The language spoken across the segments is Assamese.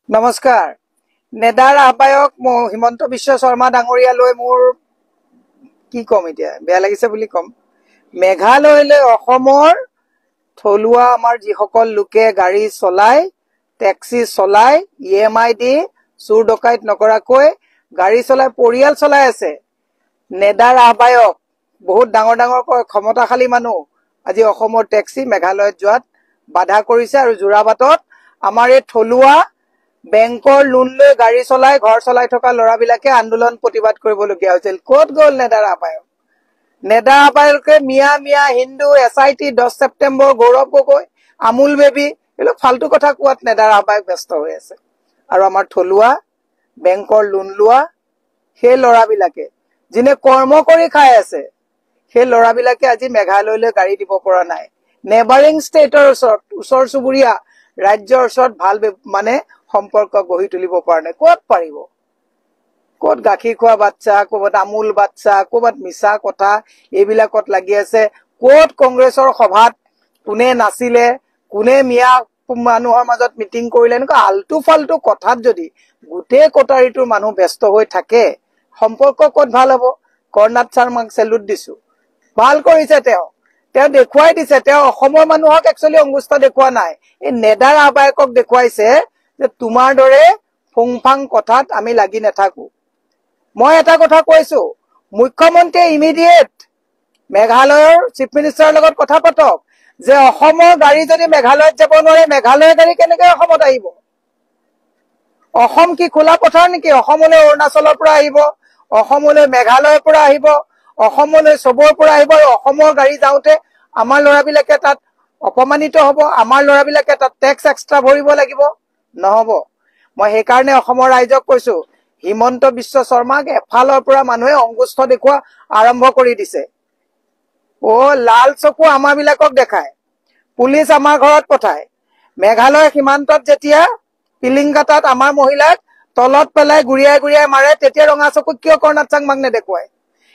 নমস্কাৰ। নেডাৰ আহ্বায়ক হিমন্ত বিশ্ব শৰ্মা ডাঙৰীয়ালৈ মোৰ কি কম, এতিয়া বেয়া লাগিছে বুলি কম। মেঘালয়লৈ অসমৰ থলুৱা আমাৰ যিসকল লোকে গাড়ী চলায়, টেক্সি চলায়, EMI দি চুৰ ডকাইত নকৰাকৈ গাড়ী চলাই পৰিয়াল চলাই আছে, নেডাৰ আহ্বায়ক বহুত ডাঙৰ ডাঙৰ ক্ষমতাশালী মানুহ আজি অসমৰ টেক্সি মেঘালয়ত যোৱাত বাধা কৰিছে। আৰু যোৰাবাটত আমাৰ এই থলুৱা বেংকৰ লোন লৈ গাড়ী চলাই ঘৰ চলাই থকা ল'ৰাবিলাকে আন্দোলন প্ৰতিবাদ কৰিবলগীয়া হৈছিল। ক'ত গ'ল নেডাৰ আহ্বায়ক? নেডাৰ আহ্বায়কে মিয়া হিন্দু, SIT, 10 ছেপ্টেম্বৰ, গৌৰৱ গগৈ, আমুল বেবী, এইবিলাক ফাল্টু কথা কোৱাত নেডাৰ আহ্বায়ক ব্যস্ত হৈ আছে। আৰু আমাৰ থলুৱা বেংকৰ লোন লোৱা সেই ল'ৰাবিলাকে যিনে কৰ্ম কৰি খাই আছে, সেই ল'ৰাবিলাকে আজি মেঘালয়লৈ গাড়ী দিব পৰা নাই। নেবাৰিং ষ্টেটৰ ওচৰত, ওচৰ চুবুৰীয়া ৰাজ্যৰ ওচৰত ভাল সম্পৰ্ক গঢ়ি তুলিব পৰা নাই। ক'ত পাৰিব? ক'ত গাখীৰ খোৱা বাচ্চা, ক'ৰবাত আমুল বাচ্চা, ক'ৰবাত মিছা কথা এইবিলাকত লাগি আছে। ক'ত কংগ্ৰেছৰ সভাত কোনে নাছিলে, কোনে মিয়া মানুহৰ মাজত মিটিং কৰিলে, এনেকুৱা আল্টু ফাল্টু কথাত যদি গোটেই কটাৰীটোৰ মানুহ ব্যস্ত হৈ থাকে, সম্পৰ্ক ক'ত ভাল হ'ব? কৰ্ণাট শৰ্মাক চেলুট দিছো, ভাল কৰিছে। তেওঁ দেখুৱাই দিছে, তেওঁ অসমৰ মানুহক একচুৱেলি অংগুষ্ঠ দেখুওৱা নাই, এই নেডাৰ আহ্বায়কক দেখুৱাইছে যে তোমাৰ দৰে ফুংফাং কথাত আমি লাগি নাথাকো। মই এটা কথা কৈছো, মুখ্যমন্ত্ৰীয়ে ইমিডিয়েট মেঘালয়ৰ চিফ মিনিষ্টাৰৰ লগত কথা পাতক যে অসমৰ গাড়ী যদি মেঘালয়ত যাব নোৱাৰে, মেঘালয়ৰ গাড়ী কেনেকৈ অসমত আহিব? অসম কি খোলা পথাৰ নেকি? অসমলৈ অৰুণাচলৰ পৰা আহিব, অসমলৈ মেঘালয়ৰ পৰা আহিব, অসমলৈ চবৰ পৰা আহিব। আৰু অসমৰ গাড়ী যাওঁতে আমাৰ ল'ৰাবিলাকে তাত অপমানিত হ'ব, আমাৰ ল'ৰাবিলাকে তাত টেক্স এক্সট্ৰা ভৰিব লাগিব, নহ'ব। মই সেইকাৰণে অসমৰ ৰাইজক কৈছো, হিমন্ত বিশ্ব শৰ্মাক এফালৰ পৰা মানুহে অংগুষ্ঠ দেখুওৱা আৰম্ভ কৰি দিছে। লাল চকু আমাৰ বিলাকক দেখায়, পুলিচ আমাৰ ঘৰত পঠায়। মেঘালয় সীমান্তত যেতিয়া পিলিংগাটাত আমাৰ মহিলাক তলত পেলাই গুৰিয়াই মাৰে, তেতিয়া ৰঙা চকু কিয় কৰ্ণাট চাংমাক নেদেখুৱায়?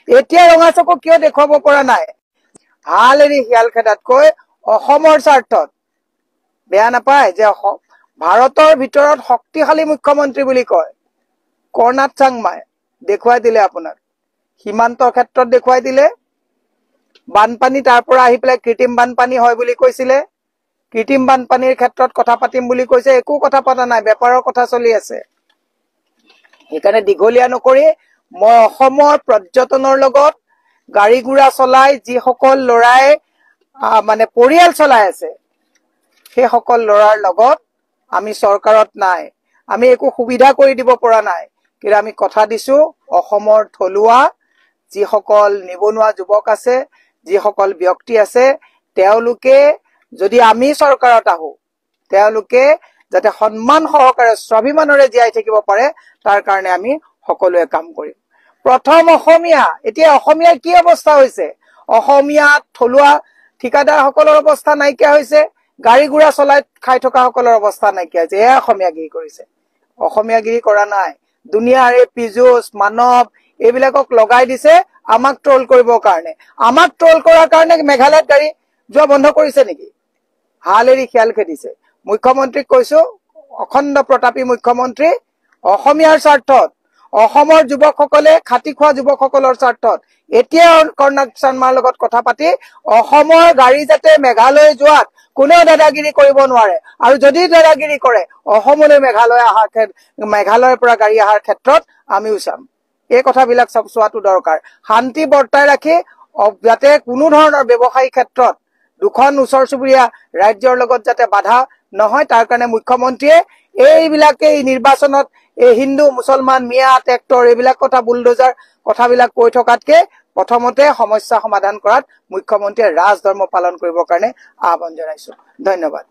এতিয়া ৰঙা চকু কিয় দেখুৱাব পৰা নাই? হাল এৰি শিয়াল খেদাতকৈ অসমৰ স্বাৰ্থত, বেয়া নাপায় যে ভাৰতৰ ভিতৰত শক্তিশালী মুখ্যমন্ত্ৰী বুলি কয় কৰ্ণাট চাংমাই, দেখুৱাই দিলে আপোনাক। সীমান্তৰ ক্ষেত্ৰত দেখুৱাই দিলে, বানপানী তাৰ পৰা আহি পেলাই কৃত্ৰিম বানপানী হয় বুলি কৈছিলে, কৃত্ৰিম বানপানীৰ ক্ষেত্ৰত কথা পাতিম বুলি কৈছে, একো কথা পতা নাই, বেপাৰৰ কথা চলি আছে। সেইকাৰণে দীঘলীয়া নকৰি মই অসমৰ পৰ্যটনৰ লগত গাড়ী গুৰা চলাই যিসকল ল'ৰাই পৰিয়াল চলাই আছে, সেই সকল ল'ৰাৰ লগত আমি চৰকাৰত নাই, আমি একো সুবিধা কৰি দিব পৰা নাই। কিন্তু আমি কথা দিছো, অসমৰ থলুৱা যিসকল নিবনুৱা যুৱক আছে, যিসকল ব্যক্তি আছে, তেওঁলোকে যদি আমি চৰকাৰত আহো, তেওঁলোকে যাতে সন্মান সহকাৰে স্বাভিমানেৰে জীয়াই থাকিব পাৰে, তাৰ কাৰণে আমি সকলোৱে কাম কৰিম। প্ৰথম অসমীয়া, এতিয়া অসমীয়াৰ কি অৱস্থা হৈছে? অসমীয়া থলুৱা ঠিকাদাৰসকলৰ অৱস্থা নাইকিয়া হৈছে, গাড়ী গুৰা চলাই খাই থকা সকলৰ অৱস্থা নাইকিয়া হৈছে। এয়া অসমীয়াগিৰি কৰিছে। অসমীয়াগিৰি কৰা নাই, দুনিয়াৰ এই পীযুষ মানৱ এইবিলাকক লগাই দিছে আমাক ট্ৰল কৰিবৰ কাৰণে। আমাক ট্ৰল কৰাৰ কাৰণে মেঘালয়ত গাড়ী যোৱা বন্ধ কৰিছে নেকি? হাল এৰি শিয়াল খেদিছে। মুখ্যমন্ত্ৰীক কৈছো, অখণ্ড প্ৰতাপী মুখ্যমন্ত্ৰী, অসমীয়াৰ স্বাৰ্থত, অসমৰ যুৱকসকলে খাটি খোৱা যুৱকসকলৰ স্বাৰ্থত এতিয়া কৰ্ণাট শৰ্মাৰ লগত কথা পাতি অসমৰ গাড়ী যাতে মেঘালয় যোৱাত কোনেও দাদাগিৰি কৰিব নোৱাৰে, আৰু যদি দাদাগিৰি কৰে অসমলৈ মেঘালয়ৰ পৰা গাড়ী অহাৰ ক্ষেত্ৰত আমিও চাম। এই কথাবিলাক চব চোৱাটো দৰকাৰ। শান্তি বৰ্তাই ৰাখি যাতে কোনো ধৰণৰ ব্যৱসায়িক ক্ষেত্ৰত দুখন ওচৰ চুবুৰীয়া ৰাজ্যৰ লগত যাতে বাধা নহয়, তাৰ কাৰণে মুখ্যমন্ত্ৰীয়ে এই নিৰ্বাচনত এই হিন্দু মুছলমান মিয়া ট্ৰেক্টৰ এইবিলাক কথা, বুলডোজাৰ কথাবিলাক কৈ থকাতকে প্ৰথমতে সমস্যা সমাধান কৰাত মুখ্যমন্ত্ৰীয়ে ৰাজধৰ্ম পালন কৰিবৰ কাৰণে আহ্বান জনাইছো। ধন্যবাদ।